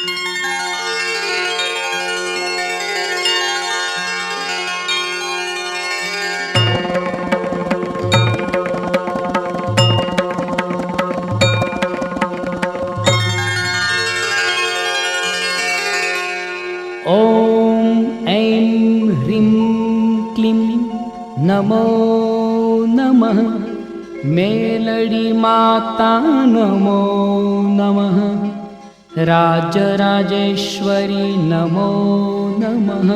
ॐ ऐं ह्रीं क्लीं नमो नमः। मेलडी माता नमो नमः। राजराजेश्वरी नमो नमः।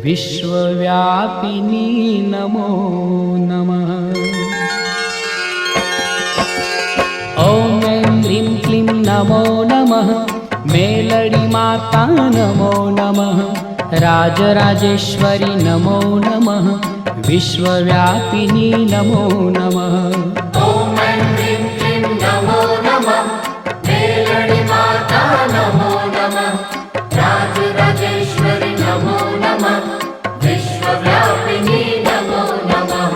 विश्वव्यापिनी नमो नमः। ॐ ऐं ह्रीं क्लीं नमो नमः। मेलडी माता नमो नमः। राजराजेश्वरी नमो नमः। विश्वव्यापिनी नमो नमः। ॐ ऐं ह्रीं क्लीं नमो नमः। मेलडी माता नमो नमः। राजराजेश्वरी नमो नमः। विश्वव्यापिनी नमो नमः।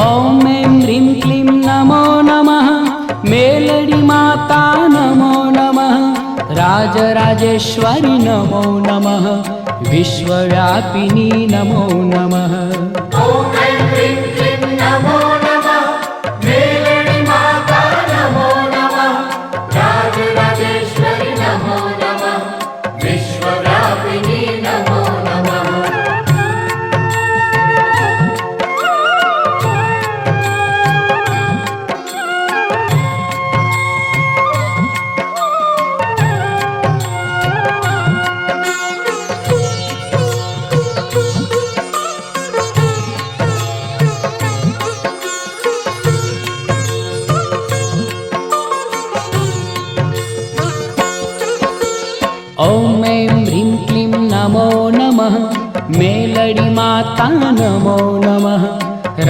ॐ ऐं ह्रीं क्लीं नमो नमः। मेलडी माता नमो नमः। राजराजेश्वरी नमो नमः। विश्वव्यापिनी नमो नमः। ॐ ऐं ह्रीं क्लीं नमो नमः। मेलडी माता नमो नमः। राजराजेश्वरी नमो नमः। विश्वव्यापिनी नमो नमः। ॐ ऐं ह्रीं क्लीं नमो नमः। मेलडी माता नमो नमः।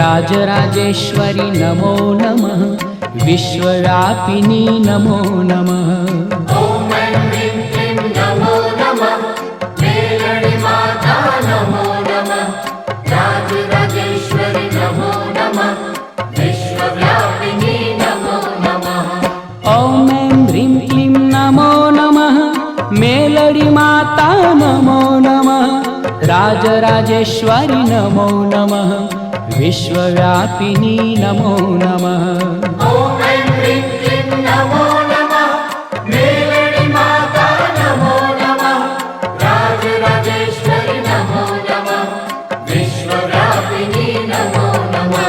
राजराजेश्वरी नमो नमः। विश्वव्यापिनी नमो नमः। ॐ ऐं ह्रीं क्लीं नमो नमः। मेलडी माता नमो नमः। राजराजेश्वरी नमो नमः। विश्वव्यापिनी नमो नमः। ॐ ऐं ह्रीं क्लीं नमो नमः। मेलडी माता नमो नमः। राजराजेश्वरी नमो नमः। विश्वव्यापिनी नमो नमः। ॐ ऐं ह्रीं क्लीं नमो नमः। मेलडी माता नमो नमः। राजराजेश्वरी नमो नमः। विश्वव्यापिनी नमो नमः।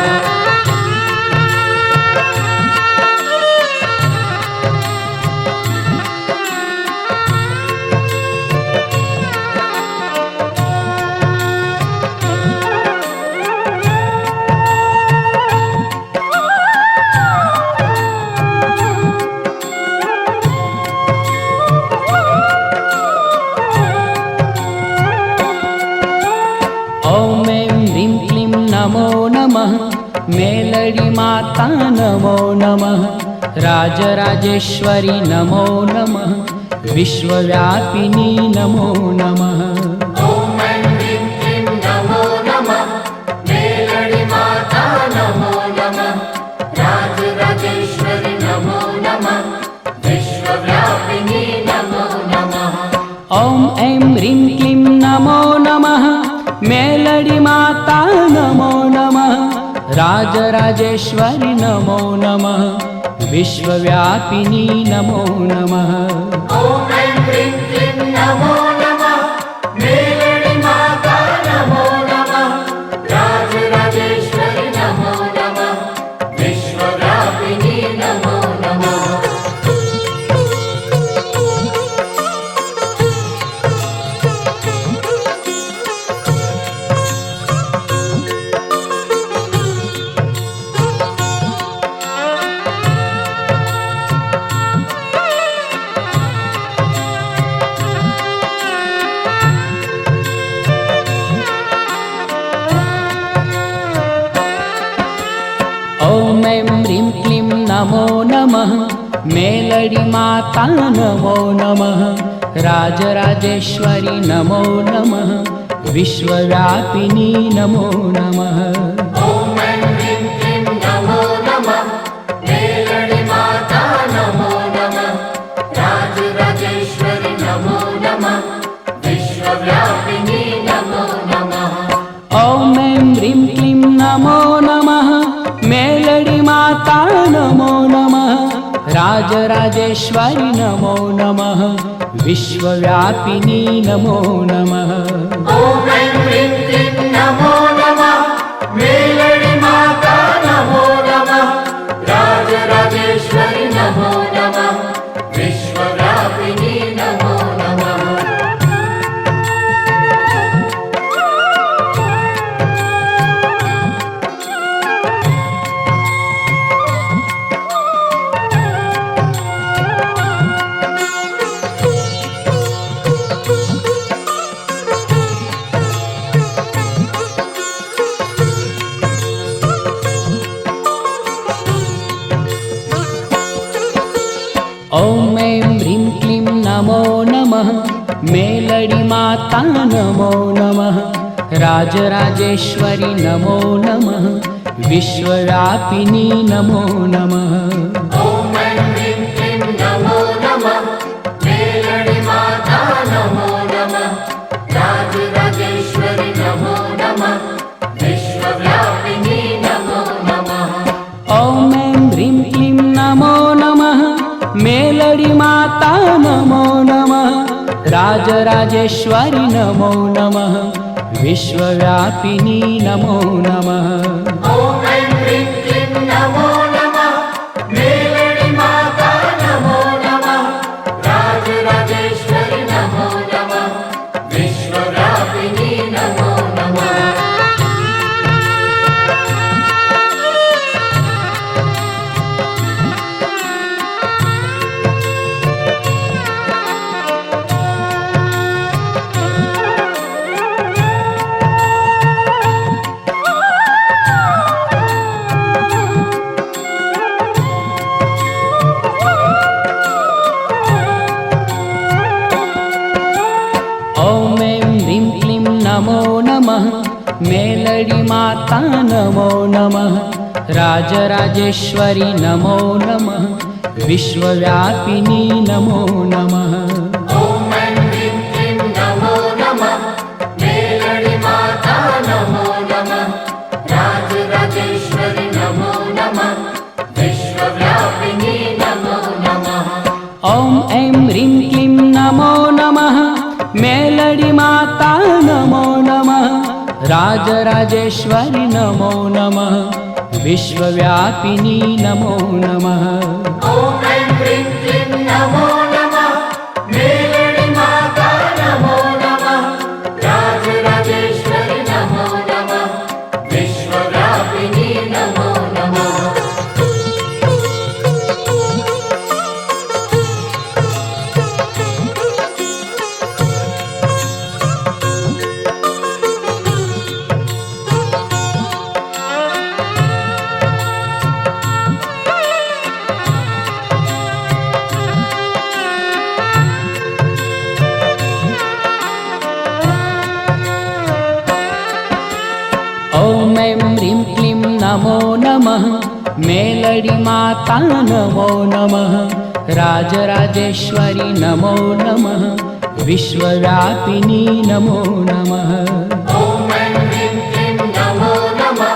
ॐ ऐं ह्रीं क्लीं नमो नमः। मेलडी माता नमो नमः। राजराजेश्वरी नमो नमः। विश्वव्यापिनी नमो नमः। ॐ ऐं ह्रीं क्लीं नमो नमः। मेलडी माता नमो नमः। राजराजेश्वरी नमो नमः। विश्वव्यापिनी नमो नमः। ॐ ऐं ह्रीं क्लीं नमो नमः। मेलडी माता नमो नमः। राजराजेश्वरी नमो नमः। विश्वव्यापिनी नमो नमः। ॐ ऐं ह्रीं क्लीं नमो नमः। मेलडी माता नमो नमः। राजराजेश्वरी नमो नमः। विश्वव्यापिनी नमो नमः। ॐ ऐं ह्रीं क्लीं नमो नमः। मेलडी माता नमो नमः। राजराजेश्वरी नमो नमः। विश्वव्यापिनी नमो नमः। ॐ ऐं ह्रीं क्लीं नमो नमः। मेलडी माता नमो नमः। राजराजेश्वरी नमो राजराजेश्वरि नमो नमः विश्वव्यापिनी नमो नमः ॐ ऐं ह्रीं क्लीं नमो नमः मेलडी माता नमो नमः राजराजेश्वरि नमो नमः विश्वव्यापिनी नमो नमः ॐ ऐं ह्रीं क्लीं नमो नमः मेलडी माता नमो नमः राजराजेश्वरि नमो नमः विश्वव्यापिनी नमो नमः ॐ ऐं ह्रीं क्लीं नमो नमः मेलडी माता नमो नमः राजराजेश्वरि नमो नमः विश्वव्यापिनी नमो नमः ॐ ऐं ह्रीं क्लीं नमो नमः मेलडी माता नमो नमः राजराजेश्वरि नमो नमः विश्वव्यापिनी नमो नमः ॐ ऐं ह्रीं क्लीं नमो नमः मेलडी माता नमो नमः राजराजेश्वरि नमो नमः विश्वव्यापिनी नमो नमः ॐ ऐं ह्रीं क्लीं नमो नमः मेलडी माता नमो नमः राजराजेश्वरि नमो नमः विश्वव्यापिनी नमो नमः ॐ ऐं ह्रीं क्लीं नमो नमः मेलडी माता नमो नमः राजराजेश्वरि नमो नमः विश्वव्यापिनी नमो नमः ॐ ऐं ह्रीं क्लीं नमो नमः मेलडी माता नमो नमः राजराजेश्वरि नमो नमः विश्वव्यापिनी नमो नमः ॐ ऐं ह्रीं क्लीं नमो नमः मेलडी माता नमो नमः राजराजेश्वरि नमो नमः विश्वव्यापिनी नमो नमः ॐ ऐं ह्रीं क्लीं नमो नमः मेलडी माता नमो नमः राजराजेश्वरि नमो नमः विश्वव्यापिनी नमो नमः ॐ ऐं ह्रीं क्लीं नमो नमः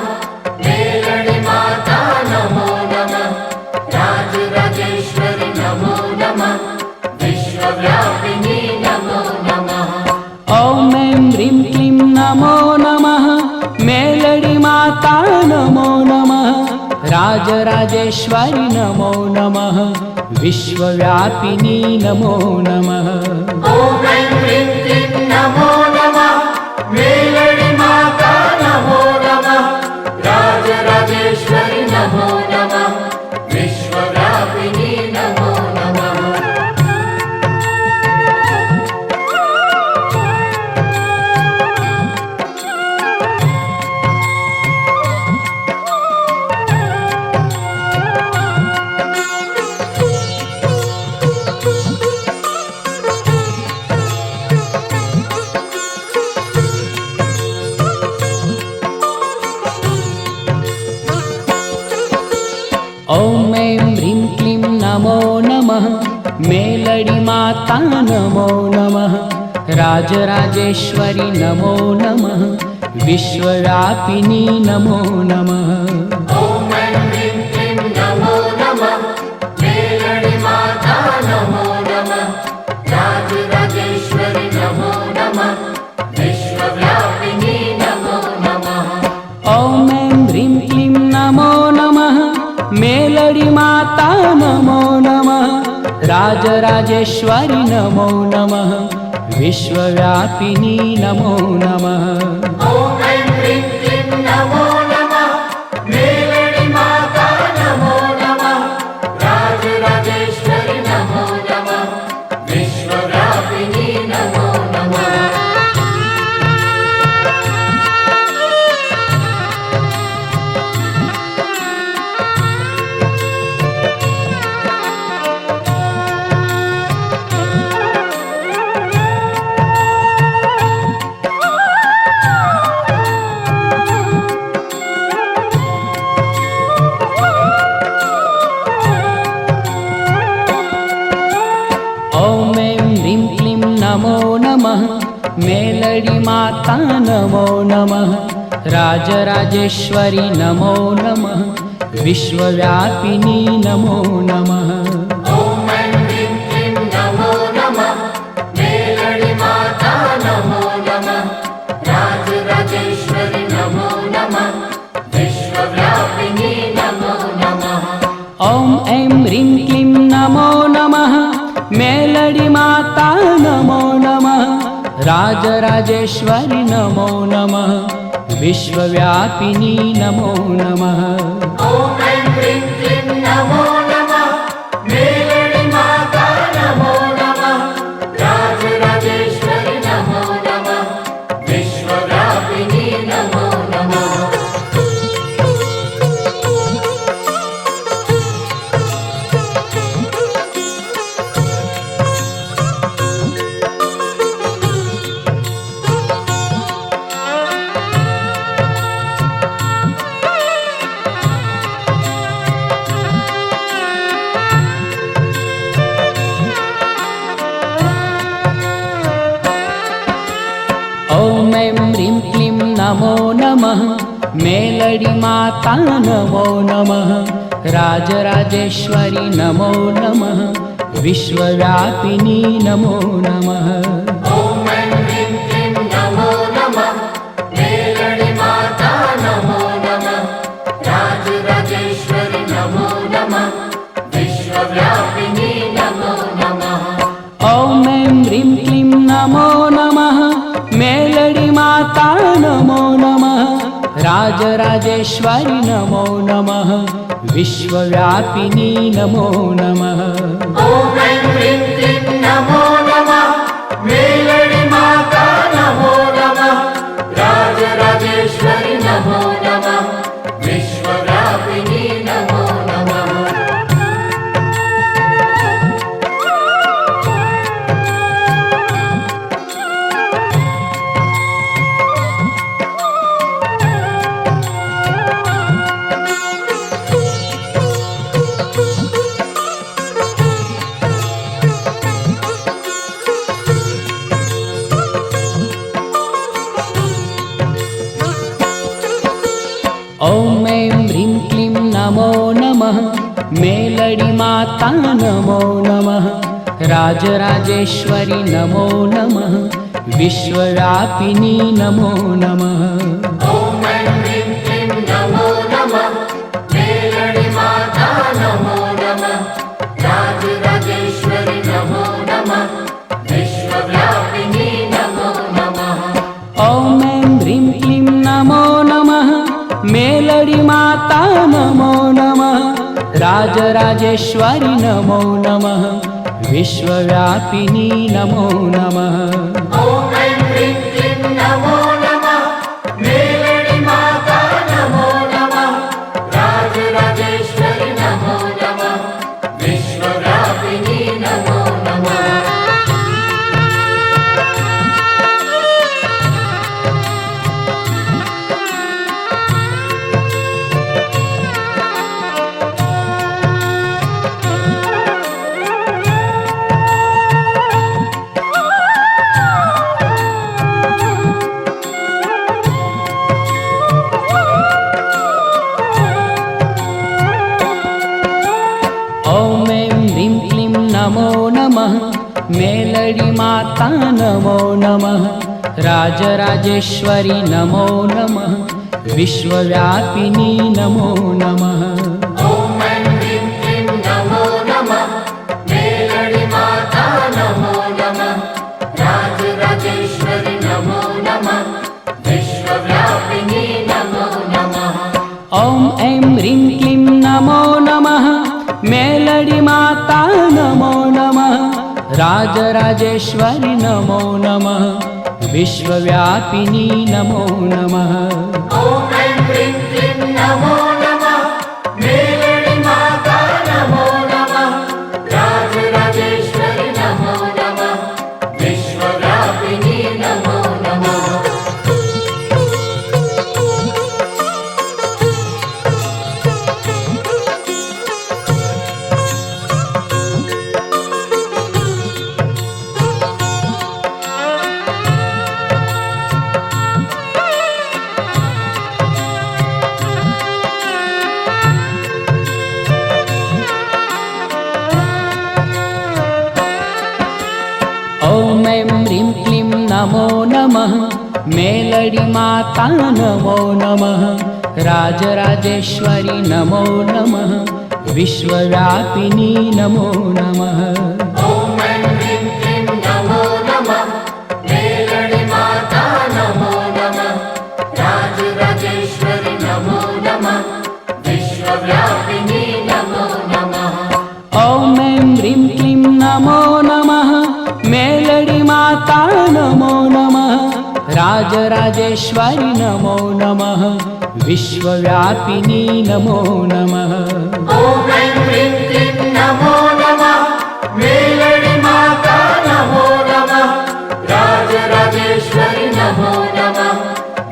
मेलडी माता नमो नमः राजराजेश्वरि नमो नमः विश्वव्यापिनी नमो नमः ॐ ऐं ह्रीं क्लीं नमो नमः मेलडी माता नमो नमः राजराजेश्वरि नमो नमः विश्वव्यापिनी नमो नमः ॐ ऐं ह्रीं क्लीं नमो नमः मेलडी माता नमो नमः राजराजेश्वरि नमो नमः विश्वव्यापिनी नमो नमः ॐ ऐं ह्रीं क्लीं नमो नमः मेलडी माता नमो नमः राजराजेश्वरि नमो नमः विश्वव्यापिनी नमो नमः ॐ ऐं ह्रीं क्लीं नमो नमः मेलडी नमो नमः राजराजेश्वरि नमो नमः विश्वव्यापिनी नमो नमः ॐ ऐं ह्रीं क्लीं नमो नमः मेलडी माता नमो नमः राजराजेश्वरि नमो नमः विश्वव्यापिनी नमो नमः ॐ ऐं ह्रीं क्लीं नमो नमः मेलडी माता नमो नमः राजराजेश्वरि नमो नमः विश्वव्यापिनी नमो नमः ॐ ऐं ह्रीं क्लीं नमो नमः मेलडी माता नमो नमः राजराजेश्वरि नमो नमः विश्वव्यापिनी नमो नमः ॐ ऐं ह्रीं क्लीं नमो नमः मेलडी माता नमो नमः राजराजेश्वरि नमो नमः विश्वव्यापिनी नमो नमः ॐ ऐं ह्रीं क्लीं नमो नमः मेलडी माता नमो नमः राजराजेश्वरि नमो नमः विश्वव्यापिनी नमो नमः ॐ ऐं ह्रीं क्लीं नमो नमः मेलडी माता नमो नमः राजराजेश्वरि नमो नमः विश्वव्यापिनी नमो नमः ॐ ऐं ह्रीं क्लीं नमो नमः मेलडी माता नमो नमः राजराजेश्वरि नमो नमः विश्वव्यापिनी नमो नमः ॐ ऐं ह्रीं क्लीं नमो नमः मेलडी माता नमो नमः राजराजेश्वरि नमो नमः विश्वव्यापिनी नमो नमः ॐ ऐं ह्रीं क्लीं नमो नमः मेलडी माता नमो नमः राजराजेश्वरि नमो नमः विश्वव्यापिनी नमो नमः ॐ ऐं ह्रीं क्लीं नमो नमः मेलडी माता नमो नमः राजराजेश्वरि नमो नमः विश्वव्यापिनी नमो नमः ॐ ऐं ह्रीं क्लीं नमो नमः मेलडी माता नमो नमः राजराजेश्वरि नमो नमः विश्वव्यापिनी नमो नमः ॐ ऐं ह्रीं क्लीं नमो नमः मेलडी माता नमो नमः राजराजेश्वरि नमो नमः विश्वव्यापिनी नमो नमः ॐ ऐं ह्रीं क्लीं नमो नमः मेलडी माता नमो नमः राजराजेश्वरि नमो नमः विश्वव्यापिनी नमो नमः ॐ ऐं ह्रीं क्लीं नमो नमः मेलडी माता नमो नमः राजराजेश्वरि नमो नमः विश्वव्यापिनी नमो नमः ॐ ऐं ह्रीं क्लीं नमो राजराजेश्वरि नमो नमः विश्वव्यापिनी नमो नमः ॐ ऐं ह्रीं क्लीं नमो नमः मेलडी माता नमो नमः राजराजेश्वरि नमो नमः विश्वव्यापिनी नमो नमः ॐ ऐं ह्रीं क्लीं नमो नमः मेलडी माता नमो नमः राजराजेश्वरि नमो नमः विश्वव्यापिनी नमो नमः ॐ ऐं ह्रीं क्लीं नमो नमः मेलडी माता नमो नमः राजराजेश्वरि नमो नमः विश्वव्यापिनी नमो नमः ॐ ऐं ह्रीं क्लीं नमो नमः मेलडी माता नमो नमः राजराजेश्वरि नमो नमः विश्वव्यापिनी नमो नमः ॐ ऐं ह्रीं क्लीं नमो नमः मेलडी माता नमो नमः राजराजेश्वरि नमो नमः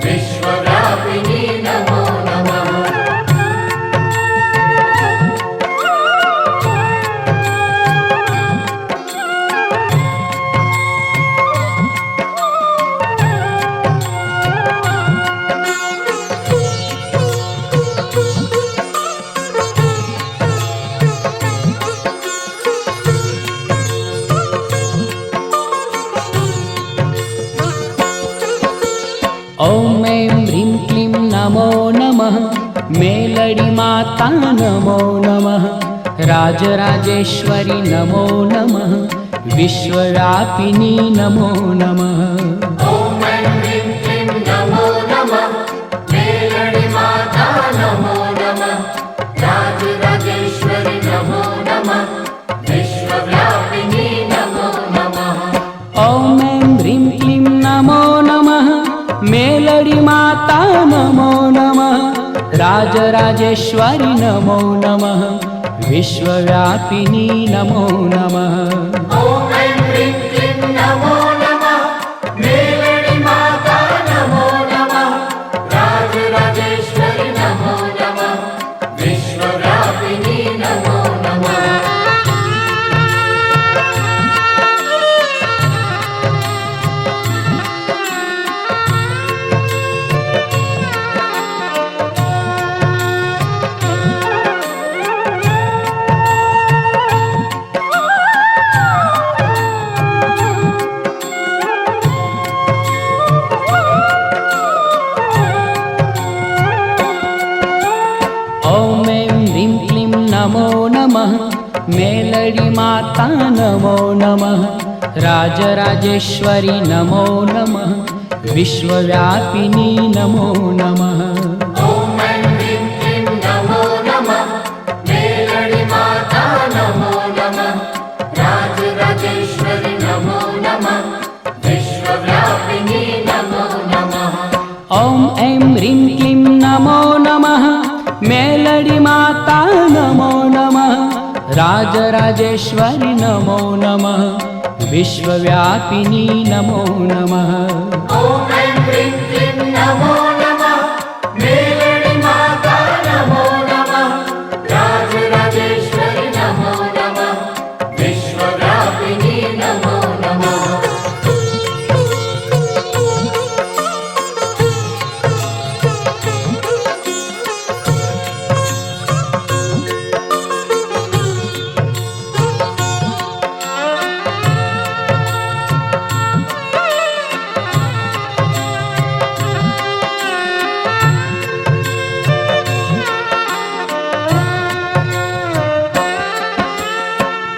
विश्वव्यापिनी नमो नमः ॐ ऐं ह्रीं क्लीं नमो नमः मेलडी माता नमो नमः राजराजेश्वरि नमो नमः विश्वव्यापिनी नमो नमः ॐ ऐं ह्रीं क्लीं नमो नमः मेलडी माता नमो नमः राजराजेश्वरि नमो नमः विश्वव्यापिनी नमो नमः ॐ ऐं ह्रीं क्लीं नमो नमः मेलडी माता नमो नमः राजराजेश्वरि नमो नमः विश्वव्यापिनी नमो नमः ॐ ऐं ह्रीं क्लीं नमो नमः मेलडी माता नमो नमः राजराजेश्वरि नमो नमः विश्वव्यापिनी नमो नमः ॐ ऐं ह्रीं क्लीं नमो नमः मेलडी माता नमो नमः राजराजेश्वरि नमो नमः विश्वव्यापिनी नमो नमः ॐ ऐं ह्रीं क्लीं नमो नमः मेलडी माता नमो नमः राजराजेश्वरि नमो नमः विश्वव्यापिनी नमो नमः ॐ ऐं ह्रीं क्लीं नमो नमः मेलडी माता नमो नमः राजराजेश्वरि नमो नमः विश्वव्यापिनी नमो नमः ॐ ऐं ह्रीं क्लीं नमो नमः मेलडी माता नमो नमः राजराजेश्वरि नमो नमः विश्वव्यापिनी नमो नमः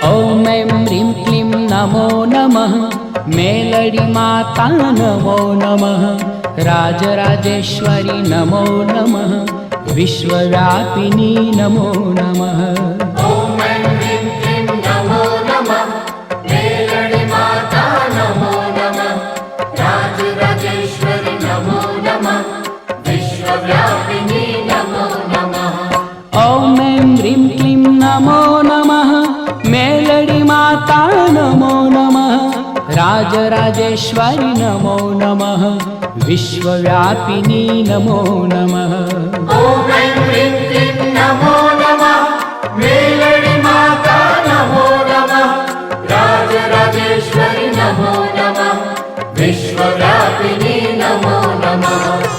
ॐ ऐं ह्रीं क्लीं नमो नमः मेलडी माता नमो नमः राजराजेश्वरि नमो नमः विश्वव्यापिनी नमो नमः ॐ ऐं ह्रीं क्लीं नमो नमः मेलडी राजराजेश्वरि नमो नमः विश्वव्यापिनी नमो नमः ॐ ऐं ह्रीं क्लीं नमो नमः मेलडी माता नमो नमः राजराजेश्वरि नमो नमः विश्वव्यापिनी नमो नमः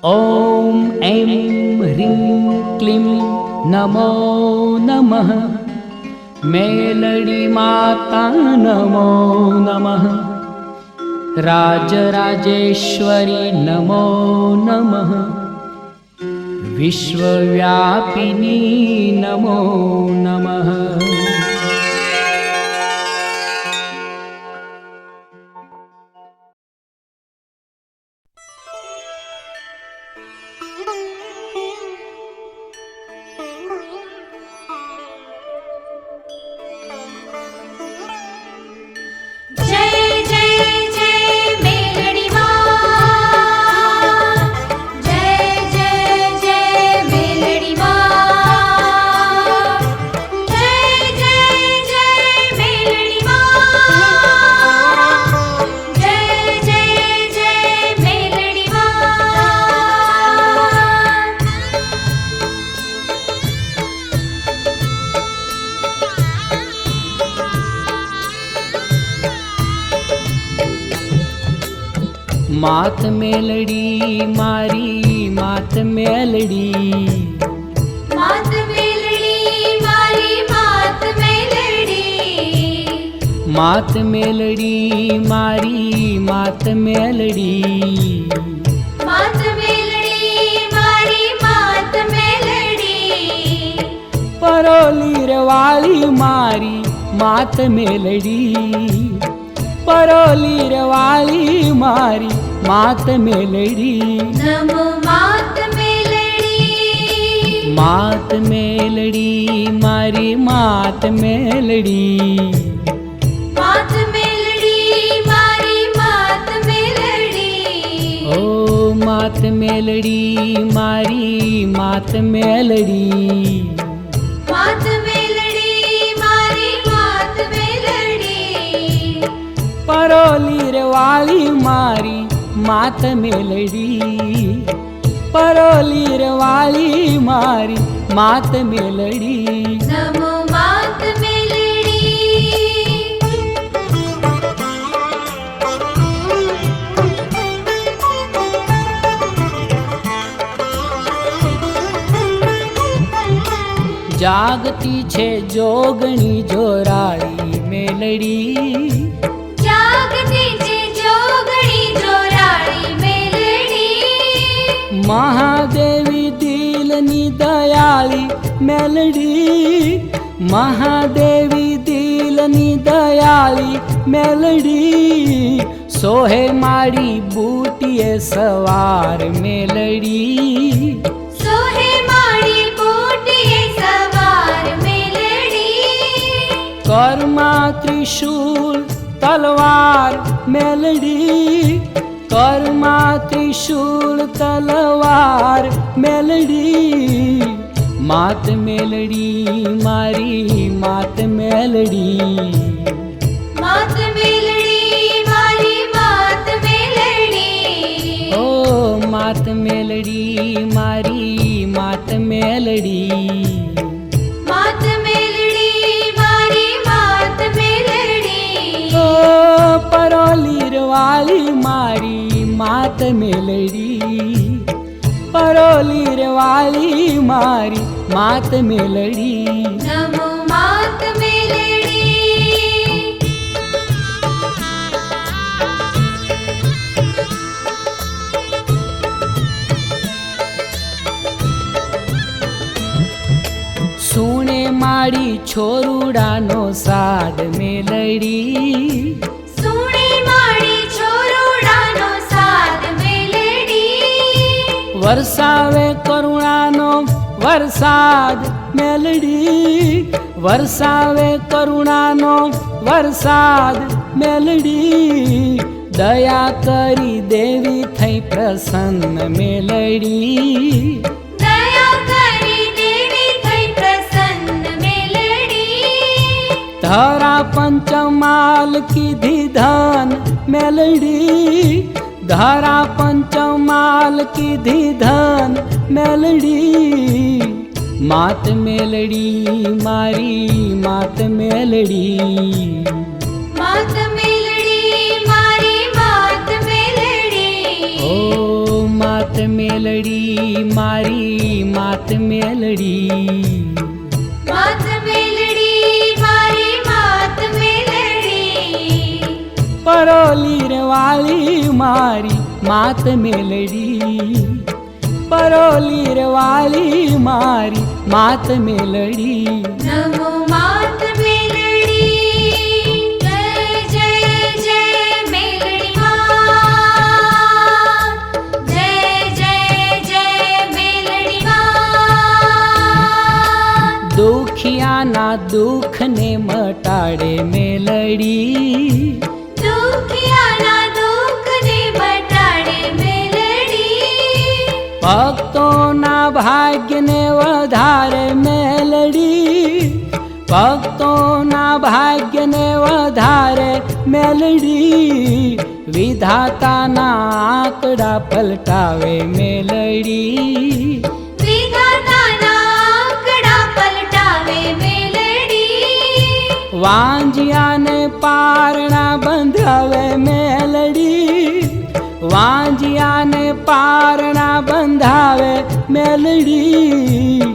ॐ ऐं ह्रीं क्लीं नमो नमः मेलडी माता नमो नमः राजराजेश्वरी नमो नमः विश्वव्यापिनी नमो नमः मात मेलडी मारी मात मेलडी मात मेलडी मारी मात मेलडी मात मेलडी मारी मात मेलडी मात मेलडी मारी मात मेलडी परोलीर वाली मारी मात मेलडी परोलीर वाली मारी मात मेलडी नमो मात मेलडी मात मेलडी मारी मात मेलडी मात मेलडी मारी मात मेलडी ओ मात मेलडी मारी मात मेलडी मात मेलडी मारी मात मेलडी परोलीर वाली मारी मात मेलडी परोलीर वाली मारी मात मेलडी नमो मात मेलडी जागती छे जोगणी जोराळी मेलडी जागती छे जोगणी जोराळी मेलडी महादेवी दिलनी दयाळी मेलडी महादेवी दिलनी दयाळी मेलडी सोहे माड़ी बूटिए सवार मेलडी सोहे माड़ी बूटिए सवार मेलडी कर्मा त्रिशूल तलवार मेलडी कर्मा त्रिशूल तलवार मेलडी मात मेलडी मारी मात मेलडी मात मेलडी मारी मात मेलडी ओ मात मेलडी मारी मात मेलडी मात मेलडी मारी मात मेलडी ओ परोलीर वाली मारी मात मेलडी परोलीर वाली मारी मात मेलडी नमो मात मेलडी सुने मारी માડી છોરુડાનો સાદ મેલડી સુણી માડી છોરુડાનો સાદ મેલડી વરસાવે કરુણાનો વરસાદ મેલડી વરસાવે કરુણાનો વરસાદ મેલડી દયા કરી દેવી થઈ પ્રસન્ન મેલડી દયા કરી દેવી થઈ પ્રસન્ન મેલડી ધરા પંચમાલ કીધી ધન મેલડી ધરા પંચમાલ કીધી ધન મેલડી માત મેલડી મારી માત મેલડી માત મેલડી મારી માત મેલડી ઓ માત મેલડી મારી માત મેલડી માત મેલડી મારી માત મેલડી પરોલી રે વાળી મારી માત મેલડી પરોલી રે વાળી મારી માત મેલડી નમો માત મેલડી જય જય જય મેલડી માં જય જય જય મેલડી માં દુખિયાના દુઃખને મટાડે મેલડી દુખિયાના દુઃખને મટાડે મેલડી ભક્તોના ભાગ્યને વધારે મેલડી ભક્તોના ભાગ્યને વધારે મેલડી વિધાતાના આંકડા પલટાવે મેલડી વિધાતાના આંકડા પલટાવે મેલડી વાંજિયાને પારણા બંધાવે મેલડી વાંજિયાને પારણા બંધાવે મેલડી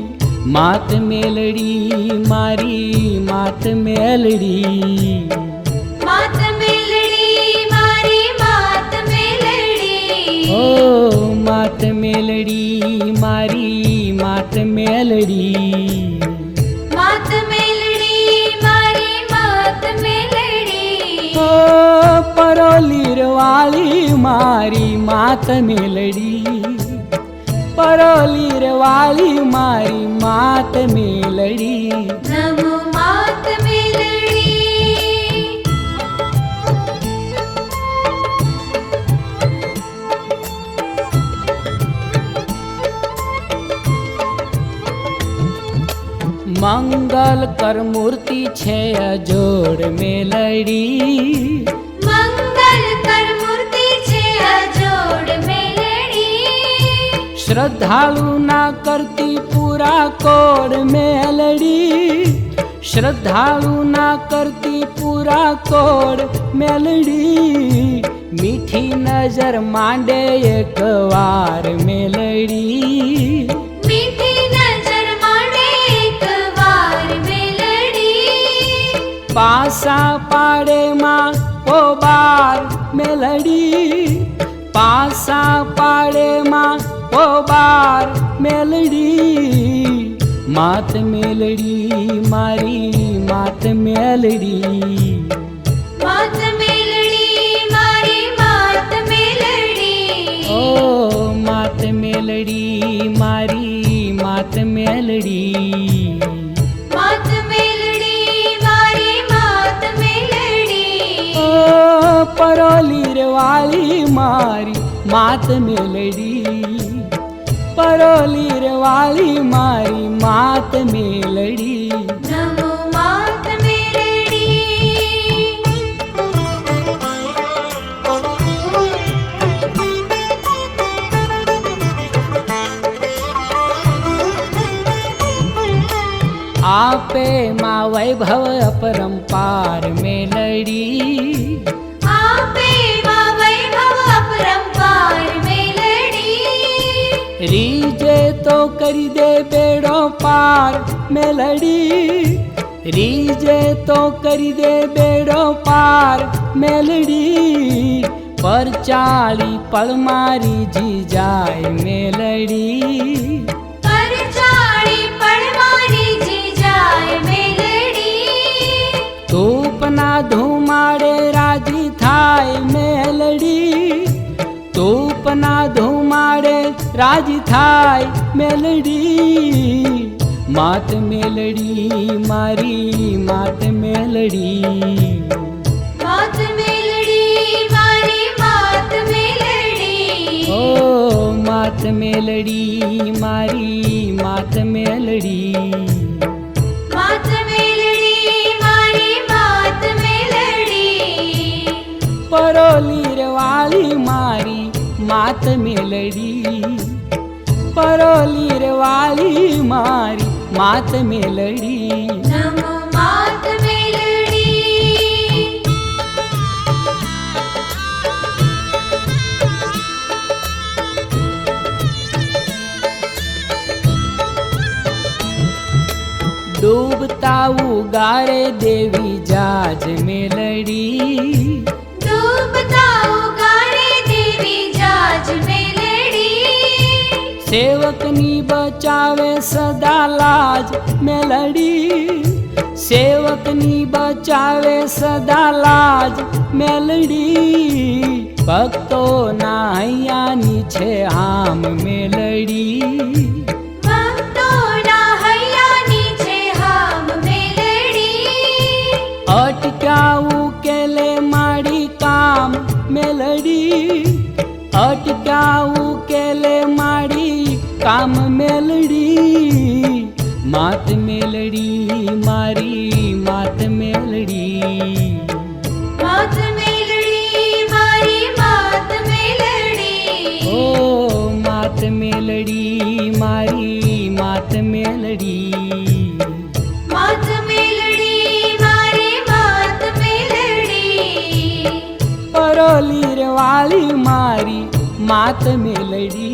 માત મેલડી મારી માત મેલડી માત મેલડી મારી માત મેલડી ઓ માત મેલડી મારી માત મેલડી માત મેલડી મારી માત મેલડી ઓ પરોલી રે વાળી મારી માત મેલડી પરોલી રે વાળી મારી માત મેલડી નમો માત મેલડી મંગલ કર મૂર્તિ છે અજોડ મેલડી મંગલ કર મૂર્તિ છે અજોડ મેલડી શ્રદ્ધાળુ ના કરતી પૂરા કોડ મેલડી શ્રદ્ધાળુ ના કરતી પૂરા કોડ મેલડી મીઠી નજર માંડે એક વાર મેલડી મીઠી નજર માંડે એક વાર મેલડી પાસા પાડે માં પોબાર મેલડી પાસા પાડે માં પોબાર મેલડી માત મેલડી મારી માત મેલડી માત મેલડી મારી માત મેલડી ઓ માત મેલડી મારી માત મેલડી માત મેલડી મારી માત મેલડી ઓ પરોલી રે વાળી મારી માત મેલડી પરોલી રે વાળી મારી માત મેલડી નમો માત મેલડી આપે માં વૈભવ અપરંપાર મેલડી આપે માં વૈભવ અપરંપાર મેલડી રીજે તો કરી દે બેડો પાર મેલડી રીજે તો કરી દે બેડો પાર મેલડી પર ચાલી પળ મારી જી જાય મેલડી પર ચાળી પળ મારી જી જાય મેલડી મેલડી તૂપના ધુમાડે રાજી થાય મેલડી માત મેલડી મારી માત મેલડી માત મેલડી મારી માત મેલડી ઓ માત મેલડી મારી માત મેલડી માત મેલડી મારી માત મેલડી પરોલી રે વાળી મારી માત મેલડી પરોલી રે વાળી મારી માત મેલડી નમો માત મેલડી ડૂબતા ઉગારે દેવી જાજ મેલડી ડૂબતા ઉગાડે દેવી જાજ મેલડી સેવકની બચાવે સદા લાજ મેલડી સેવકની બચાવે સદા લાજ મેલડી ભક્તોના હૈયાની છે હામ મેલડી ભક્તોના હૈયાની છે હામ મેલડી અટક્યા ઉકેલે માડી કામ મેલડી અટક્યા ઉકેલે માડી કામ મેલડી માત મેલડી મારી માત મેલડી માત મેલડી મારી માત મેલડી ઓ માત મેલડી મારી માત મેલડી માત મેલડી મારી માત મેલડી પરોલી રે વાળી મારી માત મેલડી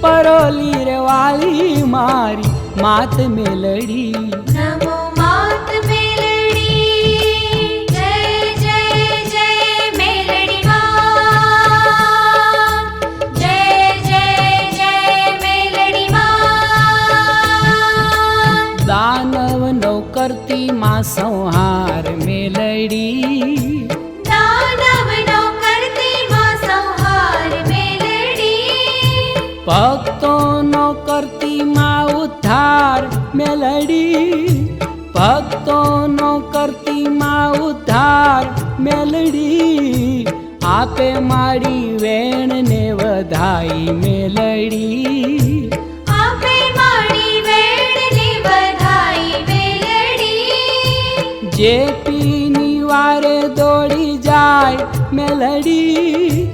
પરોલી રે વાળી મારી માત મેલડી નમો માત મેલડી જય જય જય મેલડી માં જય જય જય મેલડી માં દાનવ નો કરતી માં સંહાર મેલડી દાનવનો કરતી માં સંહાર મેલડી ભક્તોનો કરતી માં ઉદ્ધાર મેલડી ભક્તોનો કરતી માં ઉદ્ધાર મેલડી આપે મારી વેણ ને વધાઈ મેલડી આપે મારી વેણની વધાઈ મેલડી જે પીની વારે દોડી જાય મેલડી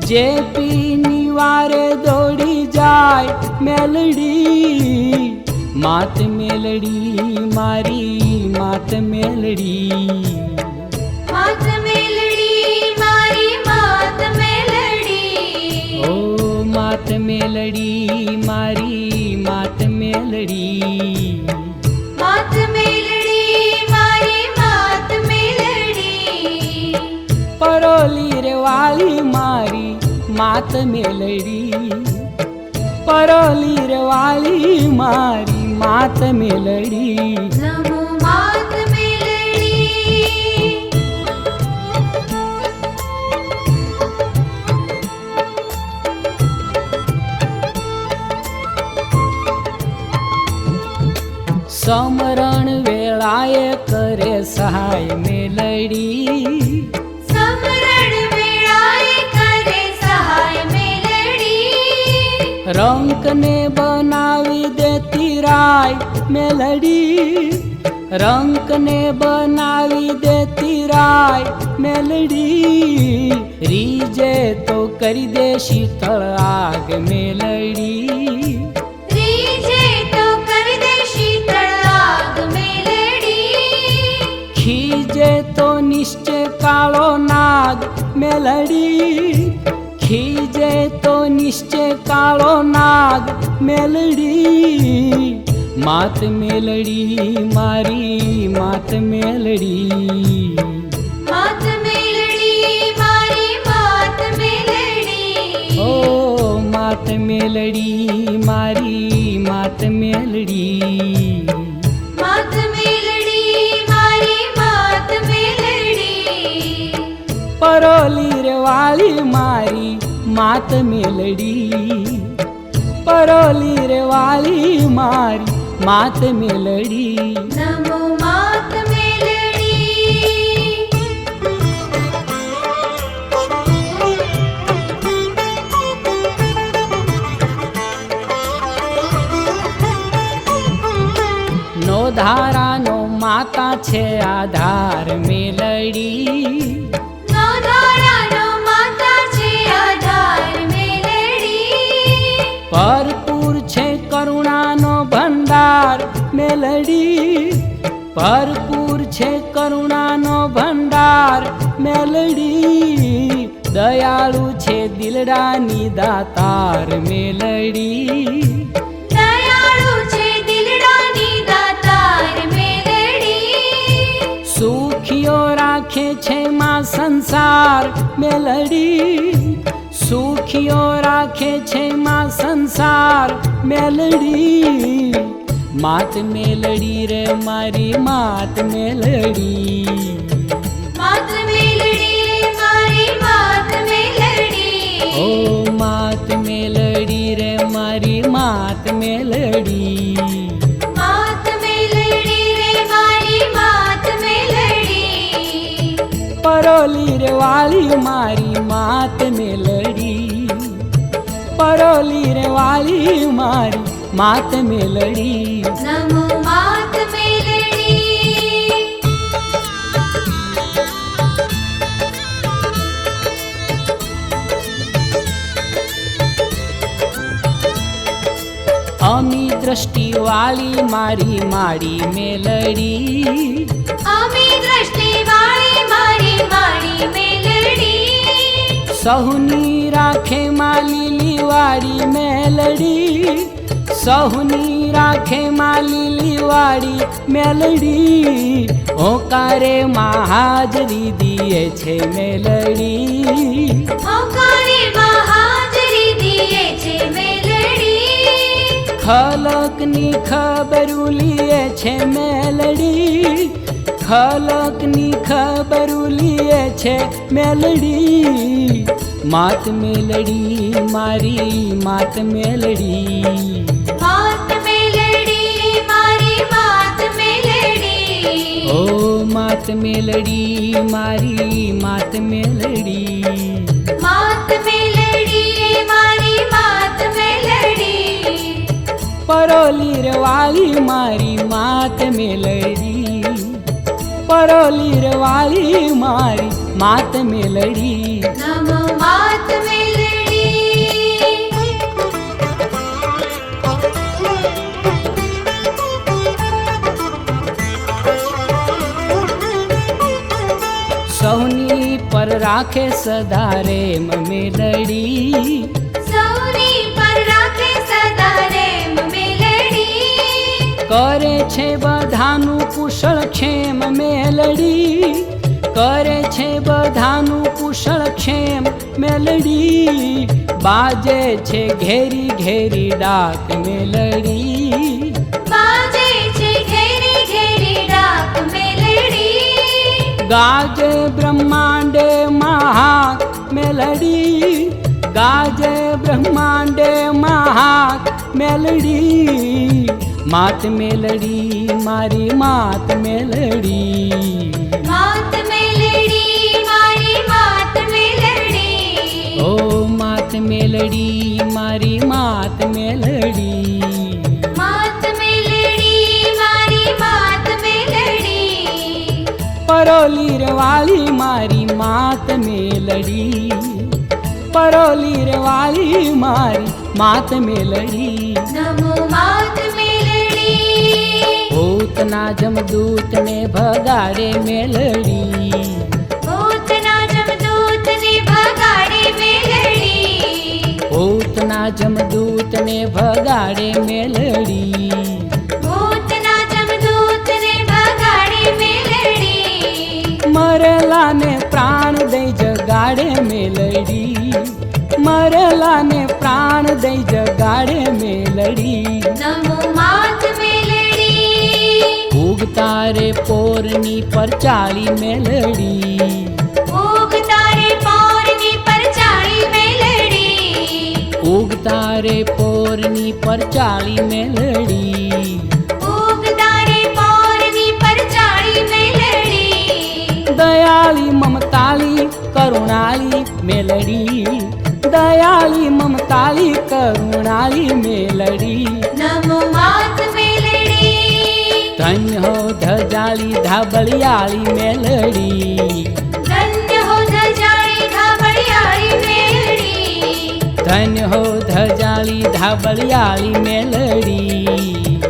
જે પીની વારે દોડી જાય મેલડી માત મેલડી મારી માત મેલડી માત મેલડી મારી માત મેલડી ઓ માત મેલડી મારી માત મેલડી માત મેલડી મારી માત મેલડી પરોલી રે વાળી મારી માત મેલડી પરોલી રે વાળી મારી માત મેલડી નમો માત મેલડી સમરણ વેળાએ કરે સહાય મેલડી સમરણ વેળાએ કરે સહાય મેલડી રંકને બનાવી દેતી રાય મેલડી રંકને બનાવી દેતી રાય મેલડી રીજે તો કરી દે શીતળ આગ મેલડી ત્રીજે તો કર દે શીતળ આગ મેલડી ખીજે તો નિશ્ચય કાળો નાગ મેલડી ખીજે તો નિશ્ચય કાળો નાગ મેલડી માત મેલડી મારી માત મેલડી માત મેલડી મારી માત મેલડી ઓ માત મેલડી મારી માત મેલડી માત મેલડી મારી માત મેલડી પરોલી રે વાલી મારી માત મેલડી, પરોલી રે વાલી મારી માત મેલડી. નમો માત મેલડી. નો ધારાનો માતા છે આધાર મેલડી, નો ધારાનો માતા છે આધાર મેલડી. ભરપૂર છે કરુણાનો ભંડાર મેલડી, ભરપૂર છે કરુણાનો ભંડાર મેલડી. દયાળુ છે દિલડાની દાતાર મેલડી, દયાળુ છે દિલડાની દાતાર મેલડી. સુખીઓ રાખે છે માં સંસાર મેલડી, સુખીઓ રાખે છે માં સંસાર મેલડી. માત મેલડી રે મારી માત મેલડી, માત મેલડી રે મારી માત મેલડી. ઓ માત મેલડી રે મારી માત મેલડી. માત મેલડી રે મારી માત મેલડી. પરોલી રે વાલી મારી માત મેલડી, પરોલી રે વાલી મારી માત મેલડી. નમો માત મેલડી. અમી દ્રષ્ટિ વાળી મારી માડી મેલડી, અમી દ્રષ્ટિ વાળી મારી માડી મેલડી. સહુની રાખે માં લીલી વાળી મેલડી, સહુની રાખે માં લીલી વાળી મેલડી. ઓકારે માં હાજરી દીએ છે મેલડી, ઓકારે માં હાજરી દીએ છે મેલડી. ખલકની ખબરું લીએ છે મેલડી, ખલકની ખબરું લીએ છે મેલડી. માત મેલડી મારી માત મેલડી, માત મેલડી મારી માત મેલડી. ઓ માત મેલડી મારી માત મેલડી. માત મેલડી મારી માત મેલડી. પરોલી રે વાલી મારી માત મેલડી, પરોલી રે વાલી મારી માત મેલડી. નમો માત મેલડી. સૌની પર રાખે સદા રેમ મેલડી, સૌની પર રાખે સદા રેમ મેલડી. કરે છે બધાનું કુશળ ક્ષેમ મેલડી, કરે છે બધાનું કુશળ ક્ષેમ મેલડી. બાજે છે ઘેરી ઘેરી ડાક મેલડી, બાજે છે ઘેરી ઘેરી ડાક મેલડી. ગાજે બ્રહ્માંડે મહાક મેલડી, ગાજે બ્રહ્માંડે મહાક મેલડી. માત મેલડી મારી માત મેલડી, માત મેલડી મારી માત મેલડી. ઓ માત મેલડી મારી માત મેલડી. માત મેલડી મારી માત મેલડી. પરોલી રે વાલી મારી માત મેલડી, પરોલી રે વાલી મારી માત મેલડી. નમો માત મેલડી. ભૂતના જમદૂતને ભગાડે મેલડી, ભૂતના જમદૂતને ભગાડે મેલડી. ભૂતના જમદૂતને ભગાડે મેલડી, ભૂતના જમદૂતને ભગાડે મેલડી. મરેલાને પ્રાણ દઈ જગાડે મેલડી, મરેલાને પ્રાણ દઈ જગાડે મેલડી. નમો માત મેલડી. ઉગતા રે પોરની પર ચાલી મેલડી, ઉગતા રે પોરની પર ઉગતારે પોરની પર ચાલી મેલડી ઉગતારે પોરની પર ચાળી મેલડી દયાળી મમતાળી કરુણાળી મેલડી દયાળી મમતાળી કરુણાળી મેલડી નમો માત મેલડી ધન્ય હો ધજાળી ધાબળિયાળી મેલડી ધન્ય હો ધજાળી ધાબળિયાળી મેલડી ધન્ય હો ધજાળી ધાબળિયાળી મેલડી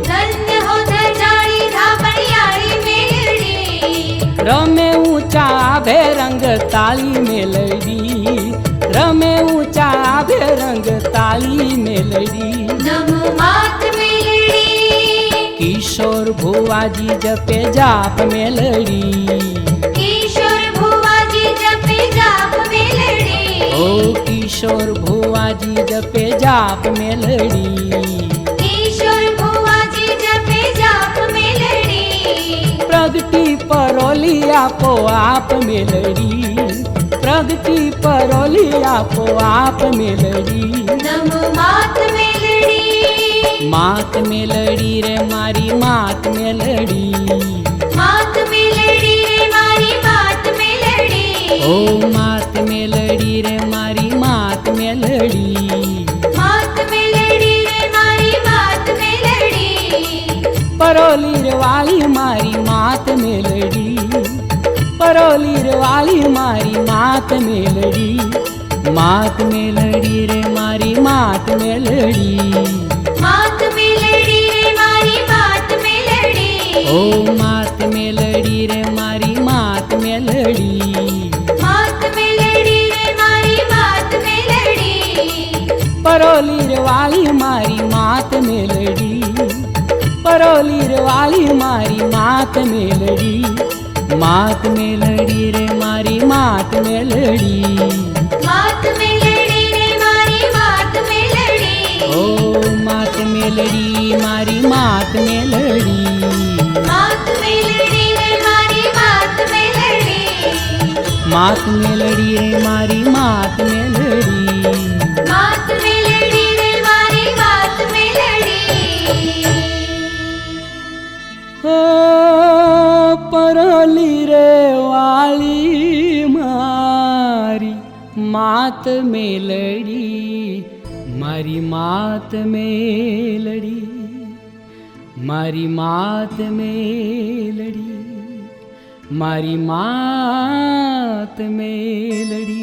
ધન્ય હો ધજાળી ધાબળિયાળી મેલડી રમે ઊંચા આભે રંગ તાળી મેલડી રમે ઊંચા આભે રંગ તાળી મેલડી નમો માત મેલડી કિશોર ભુવાજી જપે જાપ મેલડી કિશોર ભુવાજી જપે જાપ મેલડી ઓ કિશોર ભુવાજી જપે જાપ મેલડી કિશોર ભુવાજી જપે જાપ મેલડી પ્રગતિ પરોલી આપો આપ મેલડી પ્રગતિ પરોલી આપો આપ મેલડી નમો માત મેલડી માત મેલડી રે મારી માત મેલડી માત મેલડી રે મારી માત મેલડી ઓ માત મેલડી રે મારી માત મેલડી માત મેલડી રે મારી માત મેલડી પરોલી રે વાલી મારી માત મેલડી પરોલી રે વાલી મારી માત મેલડી માત મેલડી રે મારી માત મેલડી માત મેલડી રે મારી માત મેલડી ઓ માત મેલડી રે મારી માત મેલડી માત મેલડી રે મારી માત મેલડી પરોલી રે વાલી મારી માત મેલડી પરોલી રે વાલી મારી માત મેલડી માત મેલડી રે મારી માત મેલડી માત મેલડી રે મારી માત મેલડી ઓ માત મેલડી મારી માત મેલડી માત મેલડી રે મારી માત મેલડી માત મેલડી રે મારી માત મેલડી માત મેલડી રે મારી માત મેલડી ઓ પરોલી રે વાલી મારી માત મેલડી મારી માત મેલડી મારી માત મેલડી મારી માત મેલડી